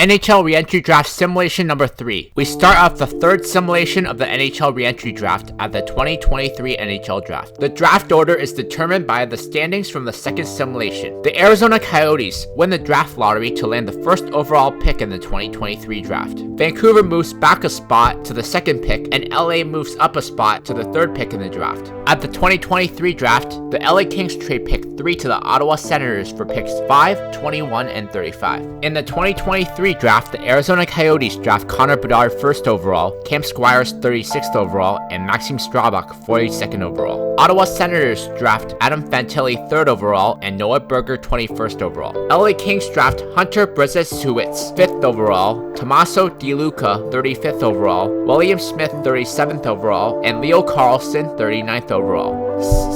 NHL Reentry Draft Simulation Number 3. We start off the third simulation of the NHL Reentry Draft at the 2023 NHL Draft. The draft order is determined by the standings from the second simulation. The Arizona Coyotes win the draft lottery to land the first overall pick in the 2023 draft. Vancouver moves back a spot to the second pick, and LA moves up a spot to the third pick in the draft. At the 2023 draft, the LA Kings trade pick 3 to the Ottawa Senators for picks 5, 21, and 35. In the 2023 draft, the Arizona Coyotes draft Connor Bedard 1st overall, Cam Squires 36th overall, and Maxim Strabach 42nd overall. Ottawa Senators draft Adam Fantilli 3rd overall and Noah Berger 21st overall. LA Kings draft Hunter Brzezinski 5th overall, Tommaso DeLuca 35th overall, William Smith 37th overall, and Leo Carlson 39th overall.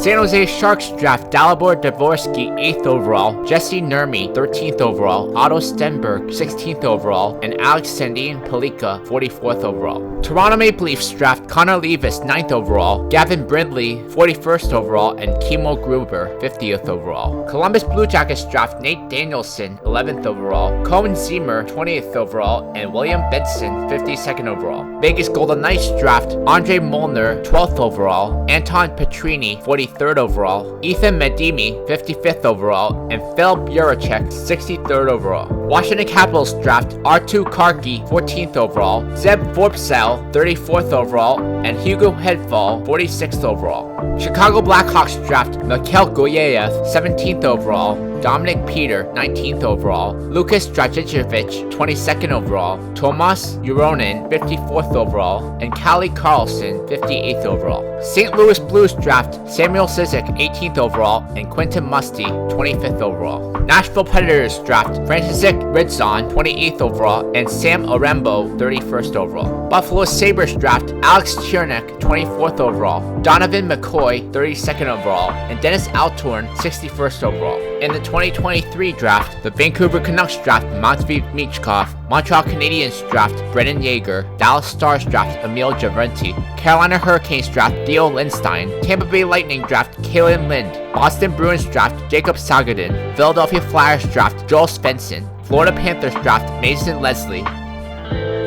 San Jose Sharks draft Dalibor Dvorsky 8th overall, Jesse Nurmi 13th overall, Otto Stenberg 16th overall, and Alexandrin Pelika 44th overall. Toronto Maple Leafs draft Connor Levis 9th overall, Gavin Brindley 41st overall, and Kimo Gruber 50th overall. Columbus Blue Jackets draft Nate Danielson 11th overall, Cohen Zimmer 20th overall, and William Benson 52nd overall. Vegas Golden Knights draft Andre Molnar 12th overall, Anton Petrini 43rd overall, Ethan Medimi 55th overall, and Phil Buracek 63rd overall. Washington Capitals draft Artu Karki 14th overall, Zeb Forbesell 34th overall, and Hugo Hedfall 46th overall. Chicago Blackhawks draft Mikhail Goyev 17th overall, Dominic Peter 19th overall, Lukas Dragicevic 22nd overall, Tomas Uronen 54th overall, and Callie Carlson 58th overall. St. Louis Blues draft Samuel Sizik 18th overall and Quentin Musty 25th overall. Nashville Predators draft Francisek Ridzon 28th overall and Sam Orembo 31st overall. Buffalo Sabres draft Alex Chernak 24th overall, Donovan McCoy 32nd overall, and Dennis Altorn 61st overall. In the 2023 draft, the Vancouver Canucks draft Matvei Michkov, Montreal Canadiens draft Brendan Yeager, Dallas Stars draft Emil Javrenty, Carolina Hurricanes draft Theo Lindstein, Tampa Bay Lightning draft Kalen Lind, Boston Bruins draft Jacob Sagadin, Philadelphia Flyers draft Joel Svensson, Florida Panthers draft Mason Leslie,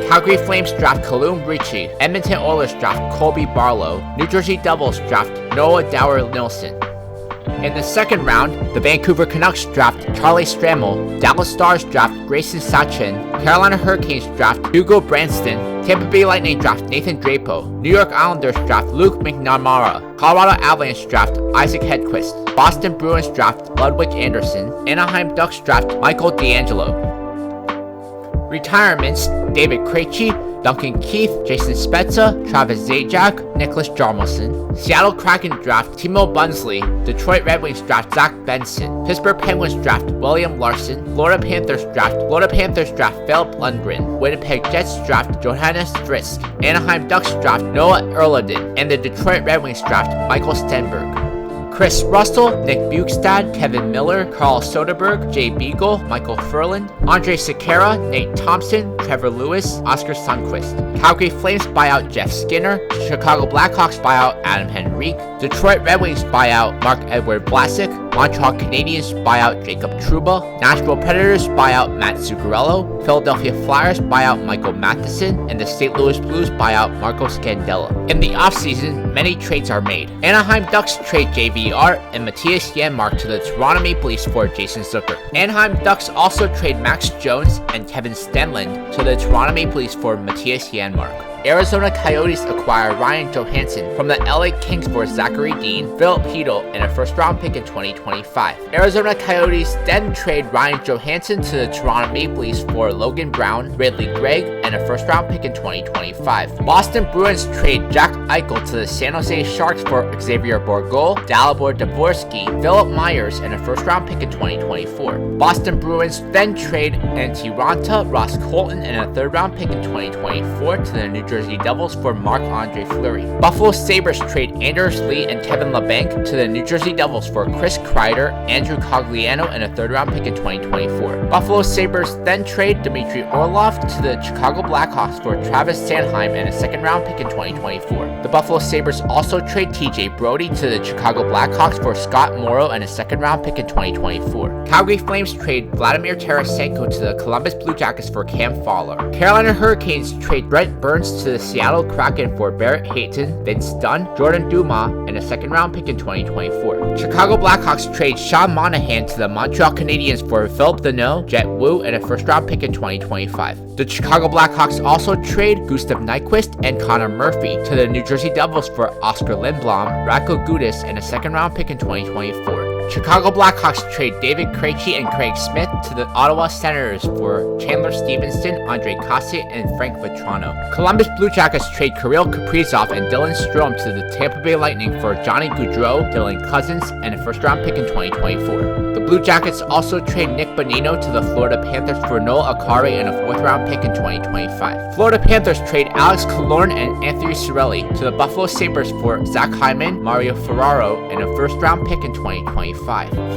Calgary Flames draft Kalum Ricci, Edmonton Oilers draft Colby Barlow, New Jersey Devils draft Noah Dower-Nilsson. In the second round, the Vancouver Canucks draft Charlie Stramel, Dallas Stars draft Grayson Sachin, Carolina Hurricanes draft Hugo Branston, Tampa Bay Lightning draft Nathan Drapo, New York Islanders draft Luke McNamara, Colorado Avalanche draft Isaac Hedquist, Boston Bruins draft Ludwig Anderson, Anaheim Ducks draft Michael DeAngelo. Retirements: David Krejci, Duncan Keith, Jason Spezza, Travis Zajac, Nicholas Jarmelson. Seattle Kraken draft Timo Bunsley, Detroit Red Wings draft Zach Benson, Pittsburgh Penguins draft William Larson, Florida Panthers draft Philip Lundgren, Winnipeg Jets draft Johannes Frisk, Anaheim Ducks draft Noah Erliden, and the Detroit Red Wings draft Michael Stenberg. Chris Russell, Nick Bukestad, Kevin Miller, Carl Soderberg, Jay Beagle, Michael Furland, Andre Sekera, Nate Thompson, Trevor Lewis, Oscar Sundquist. Calgary Flames buyout Jeff Skinner, Chicago Blackhawks buyout Adam Henrique, Detroit Red Wings buyout Mark Edward Vlasic, Montreal Canadiens buyout Jacob Trouba, Nashville Predators buyout Matt Zuccarello, Philadelphia Flyers buyout Michael Matheson, and the St. Louis Blues buyout Marco Scandella. In the offseason, many trades are made. Anaheim Ducks trade JV Art and Matthias Janmark to the Toronto Maple Leafs for Jason Zucker. Anaheim Ducks also trade Max Jones and Kevin Stenlund to the Toronto Maple Leafs for Matthias Janmark. Arizona Coyotes acquire Ryan Johansson from the LA Kings for Zachary Dean, Philip Hedl, and a first-round pick in 2025. Arizona Coyotes then trade Ryan Johansson to the Toronto Maple Leafs for Logan Brown, Ridley Gregg, and a first-round pick in 2025. Boston Bruins trade Jack Eichel to the San Jose Sharks for Xavier Bourgault, Dalibor Dvorsky, Philip Myers, and a first-round pick in 2024. Boston Bruins then trade Antti Ranta, Ross Colton, and a third-round pick in 2024 to the New Jersey Devils for Marc-Andre Fleury. Buffalo Sabres trade Anders Lee and Kevin LeBanc to the New Jersey Devils for Chris Kreider, Andrew Cogliano, and a 3rd-round pick in 2024. Buffalo Sabres then trade Dmitry Orlov to the Chicago Blackhawks for Travis Sanheim and a 2nd-round pick in 2024. The Buffalo Sabres also trade TJ Brody to the Chicago Blackhawks for Scott Morrow and a 2nd-round pick in 2024. Calgary Flames trade Vladimir Tarasenko to the Columbus Blue Jackets for Cam Fowler. Carolina Hurricanes trade Brent Burns to the Seattle Kraken for Barrett Hayton, Vince Dunn, Jordan Dumas, and a 2nd-round pick in 2024. Chicago Blackhawks trade Sean Monahan to the Montreal Canadiens for Philip Deneau, Jet Wu, and a 1st-round pick in 2025. The Chicago Blackhawks also trade Gustav Nyquist and Connor Murphy to the New Jersey Devils for Oscar Lindblom, Radko Gudas, and a 2nd-round pick in 2024. Chicago Blackhawks trade David Krejci and Craig Smith to the Ottawa Senators for Chandler Stevenson, Andre Kossick, and Frank Vetrano. Columbus Blue Jackets trade Kirill Kaprizov and Dylan Strome to the Tampa Bay Lightning for Johnny Gaudreau, Dylan Cousins, and a 1st-round pick in 2024. The Blue Jackets also trade Nick Bonino to the Florida Panthers for Noah Acari and a 4th-round pick in 2025. Florida Panthers trade Alex Killorn and Anthony Cirelli to the Buffalo Sabres for Zach Hyman, Mario Ferraro, and a 1st-round pick in 2025.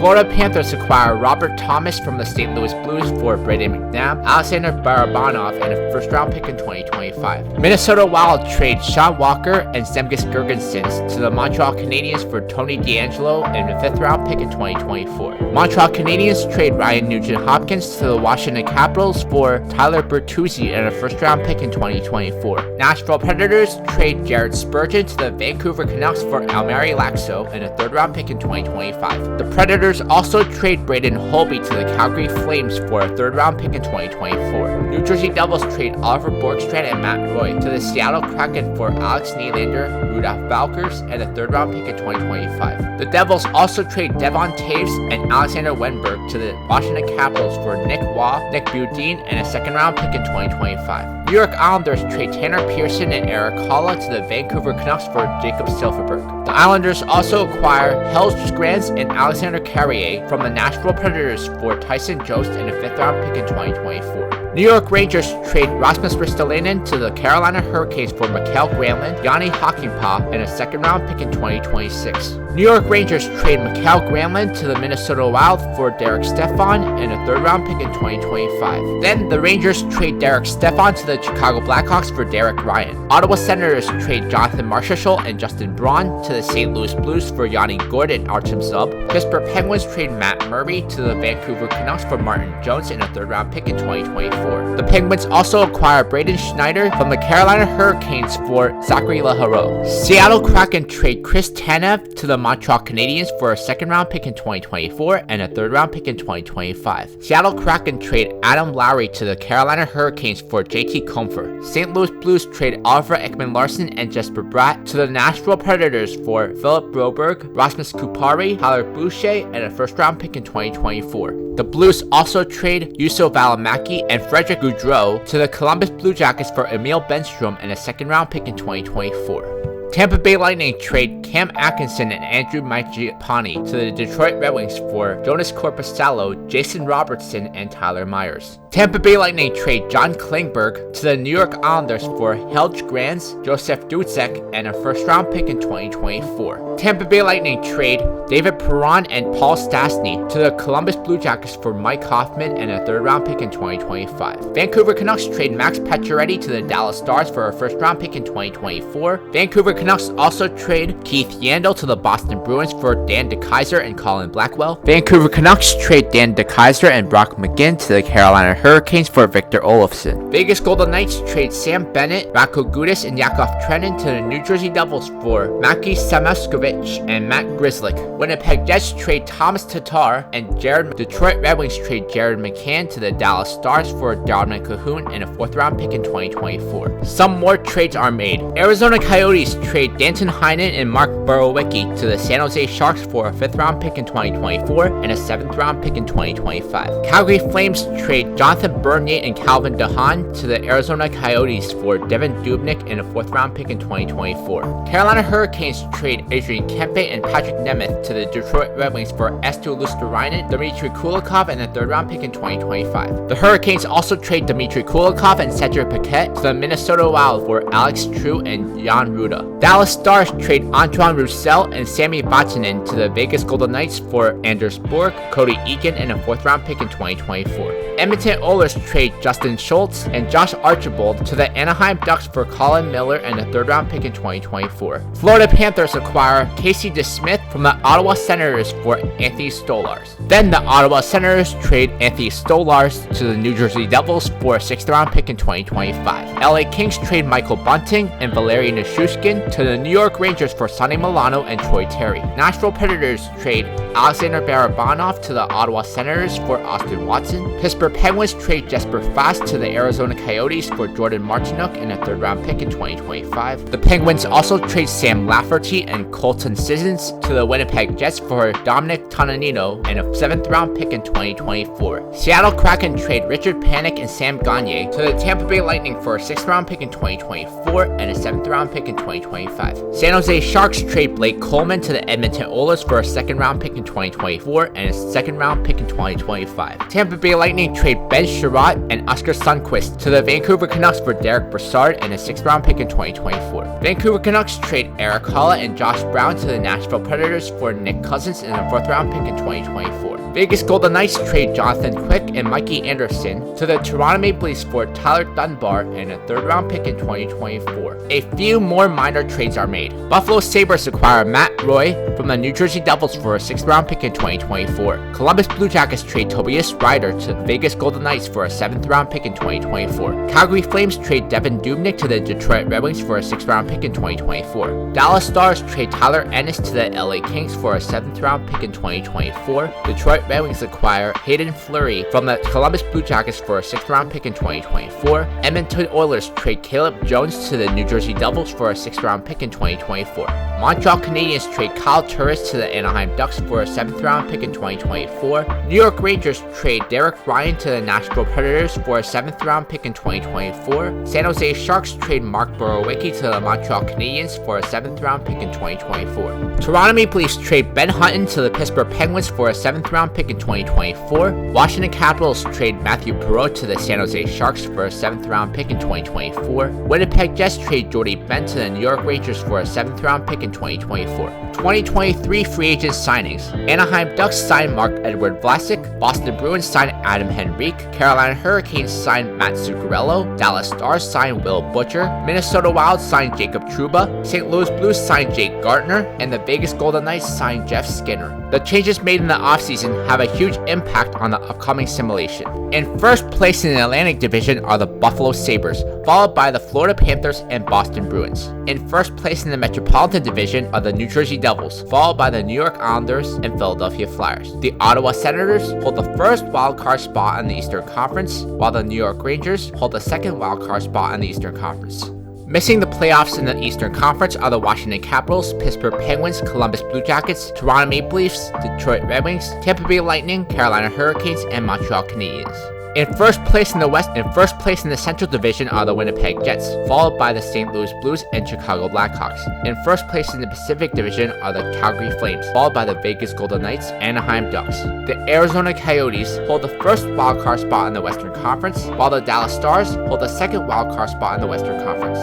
Florida Panthers acquire Robert Thomas from the St. Louis Blues for Brayden McNabb, Alexander Barabanov, and a 1st-round pick in 2025. Minnesota Wild trade Sean Walker and Zemgus Girgensons to the Montreal Canadiens for Tony DeAngelo and a 5th-round pick in 2024. Montreal Canadiens trade Ryan Nugent-Hopkins to the Washington Capitals for Tyler Bertuzzi and a 1st-round pick in 2024. Nashville Predators trade Jared Spurgeon to the Vancouver Canucks for Almari Laxo and a 3rd-round pick in 2025. The Predators also trade Braden Holtby to the Calgary Flames for a 3rd-round pick in 2024. New Jersey Devils trade Oliver Borgstrand and Matt Roy to the Seattle Kraken for Alex Nylander, Rudolph Valkers, and a 3rd-round pick in 2025. The Devils also trade Devon Taves and Alexander Wenberg to the Washington Capitals for Nick Waugh, Nick Budine, and a 2nd-round pick in 2025. New York Islanders trade Tanner Pearson and Eric Holla to the Vancouver Canucks for Jacob Silfverberg. The Islanders also acquire Hellsgrens and Alexander Carrier from the Nashville Predators for Tyson Jost and a 5th-round pick in 2024. New York Rangers trade Rasmus Ristolainen to the Carolina Hurricanes for Mikael Granlund, Yanni Hakanpää, and a 2nd-round pick in 2026. New York Rangers trade Mikael Granlund to the Minnesota Wild for Derek Stepan and a 3rd-round pick in 2025. Then the Rangers trade Derek Stepan to the Chicago Blackhawks for Derek Ryan. Ottawa Senators trade Jonathan Marchessault and Justin Braun to the St. Louis Blues for Yanni Gourde and Artem Zub. Pittsburgh Penguins trade Matt Murray to the Vancouver Canucks for Martin Jones and a 3rd-round pick in 2024. The Penguins also acquire Braden Schneider from the Carolina Hurricanes for Zachary Laharoux. Seattle Kraken trade Chris Tanev to the Montreal Canadiens for a 2nd-round pick in 2024 and a 3rd-round pick in 2025. Seattle Kraken trade Adam Lowry to the Carolina Hurricanes for JT Compher. St. Louis Blues trade Oliver Ekman-Larsson and Jesper Bratt to the Nashville Predators for Philip Broberg, Rasmus Kupari, Tyler Boucher, and a 1st-round pick in 2024. The Blues also trade Juuso Valimaki and Frederick Gaudreau to the Columbus Blue Jackets for Emil Benstrom and a 2nd-round pick in 2024. Tampa Bay Lightning trade Cam Atkinson and Andrew Mangiapane to the Detroit Red Wings for Jonas Korpisalo, Jason Robertson, and Tyler Myers. Tampa Bay Lightning trade John Klingberg to the New York Islanders for Helge Grans, Josef Ducek, and a 1st-round pick in 2024. Tampa Bay Lightning trade David Perron and Paul Stastny to the Columbus Blue Jackets for Mike Hoffman and a 3rd-round pick in 2025. Vancouver Canucks trade Max Pacioretty to the Dallas Stars for a 1st-round pick in 2024. Vancouver Canucks also trade Keith Yandel to the Boston Bruins for Dan DeKeyser and Colin Blackwell. Vancouver Canucks trade Dan DeKeyser and Brock McGinn to the Carolina Hurricanes for Victor Olofsson. Vegas Golden Knights trade Sam Bennett, Radko Gudas, and Yakov Trenin to the New Jersey Devils for Maki Samoskevich and Matt Grzelcyk. Winnipeg Jets trade Thomas Tatar and Jared. Detroit Red Wings trade Jared McCann to the Dallas Stars for Darwin Cahoon and a 4th-round pick in 2024. Some more trades are made. Arizona Coyotes trade Danton Heinen and Mark Borowiecki to the San Jose Sharks for a 5th-round pick in 2024 and a 7th-round pick in 2025. Calgary Flames trade John Jonathan Bernier and Calvin DeHaan to the Arizona Coyotes for Devin Dubnyk and a 4th round pick in 2024. Carolina Hurricanes trade Adrian Kempe and Patrick Nemeth to the Detroit Red Wings for Estu Luostarinen, Dmitry Kulikov, and a 3rd round pick in 2025. The Hurricanes also trade Dmitry Kulikov and Cedric Paquette to the Minnesota Wild for Alex True and Jan Ruda. Dallas Stars trade Antoine Roussel and Sami Vatanen to the Vegas Golden Knights for Anders Borg, Cody Eakin, and a 4th round pick in 2024. Edmonton Oilers trade Justin Schultz and Josh Archibald to the Anaheim Ducks for Colin Miller and a 3rd round pick in 2024. Florida Panthers acquire Casey DeSmith from the Ottawa Senators for Anthony Stolarz. Then the Ottawa Senators trade Anthony Stolarz to the New Jersey Devils for a 6th round pick in 2025. LA Kings trade Michael Bunting and Valeri Nichushkin to the New York Rangers for Sonny Milano and Troy Terry. Nashville Predators trade Alexander Barabanov to the Ottawa Senators for Austin Watson. Pittsburgh Penguins trade Jesper Fast to the Arizona Coyotes for Jordan Martinook and a 3rd round pick in 2025. The Penguins also trade Sam Lafferty and Colton Sissons to the Winnipeg Jets for Dominic Tonanino and a 7th round pick in 2024. Seattle Kraken trade Richard Panik and Sam Gagner to the Tampa Bay Lightning for a 6th round pick in 2024 and a 7th round pick in 2025. San Jose Sharks trade Blake Coleman to the Edmonton Oilers for a 2nd round pick in 2024 and a 2nd round pick in 2025. Tampa Bay Lightning trade Ben Sherratt and Oscar Sundqvist to the Vancouver Canucks for Derek Brassard and a 6th round pick in 2024. Vancouver Canucks trade Eric Holla and Josh Brown to the Nashville Predators for Nick Cousins and a 4th round pick in 2024. Vegas Golden Knights trade Jonathan Quick and Mikey Anderson to the Toronto Maple Leafs for Tyler Dunbar and a 3rd round pick in 2024. A few more minor trades are made. Buffalo Sabres acquire Matt Roy from the New Jersey Devils for a 6th round pick in 2024. Columbus Blue Jackets trade Tobias Ryder to Vegas Golden Knights for a 7th round pick in 2024. Calgary Flames trade Devin Dubnyk to the Detroit Red Wings for a 6th round pick in 2024. Dallas Stars trade Tyler Ennis to the LA Kings for a 7th round pick in 2024. Detroit Red Wings acquire Hayden Fleury from the Columbus Blue Jackets for a 6th round pick in 2024. Edmonton Oilers trade Caleb Jones to the New Jersey Devils for a 6th round pick in 2024. Montreal Canadiens trade Kyle Turris to the Anaheim Ducks for a 7th round pick in 2024. New York Rangers trade Derek Ryan to the Nashville Predators for a 7th round pick in 2024. San Jose Sharks trade Mark Borowiecki to the Montreal Canadiens for a 7th round pick in 2024. Toronto Maple Leafs trade Ben Hutton to the Pittsburgh Penguins for a 7th round pick in 2024. Washington Capitals trade Matthew Perreault to the San Jose Sharks for a 7th round pick in 2024. Winnipeg Jets trade Jordy Bent to the New York Rangers for a 7th round pick in 2024. 2023 free agent signings. Anaheim Ducks sign Mark Edward Vlasic. Boston Bruins sign Adam Henrique. Carolina Hurricanes sign Matt Zuccarello. Dallas Stars sign Will Butcher. Minnesota Wild sign Jacob Trouba. St. Louis Blues sign Jake Gardner. And the Vegas Golden Knights sign Jeff Skinner. The changes made in the offseason have a huge impact on the upcoming simulation. In first place in the Atlantic Division are the Buffalo Sabres, followed by the Florida Panthers and Boston Bruins. In first place in the Metropolitan Division are the New Jersey Devils, followed by the New York Islanders and Philadelphia Flyers. The Ottawa Senators hold the first wildcard spot in the Eastern Conference, while the New York Rangers hold the second wildcard spot in the Eastern Conference. Missing the playoffs in the Eastern Conference are the Washington Capitals, Pittsburgh Penguins, Columbus Blue Jackets, Toronto Maple Leafs, Detroit Red Wings, Tampa Bay Lightning, Carolina Hurricanes, and Montreal Canadiens. In first place in the West and first place in the Central Division are the Winnipeg Jets, followed by the St. Louis Blues and Chicago Blackhawks. In first place in the Pacific Division are the Calgary Flames, followed by the Vegas Golden Knights, Anaheim Ducks. The Arizona Coyotes hold the first wildcard spot in the Western Conference, while the Dallas Stars hold the second wildcard spot in the Western Conference.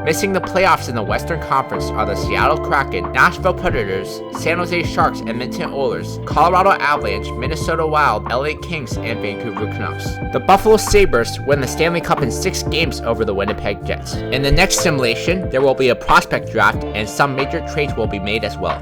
Missing the playoffs in the Western Conference are the Seattle Kraken, Nashville Predators, San Jose Sharks, Edmonton Oilers, Colorado Avalanche, Minnesota Wild, LA Kings, and Vancouver Canucks. The Buffalo Sabres win the Stanley Cup in 6 games over the Winnipeg Jets. In the next simulation, there will be a prospect draft and some major trades will be made as well.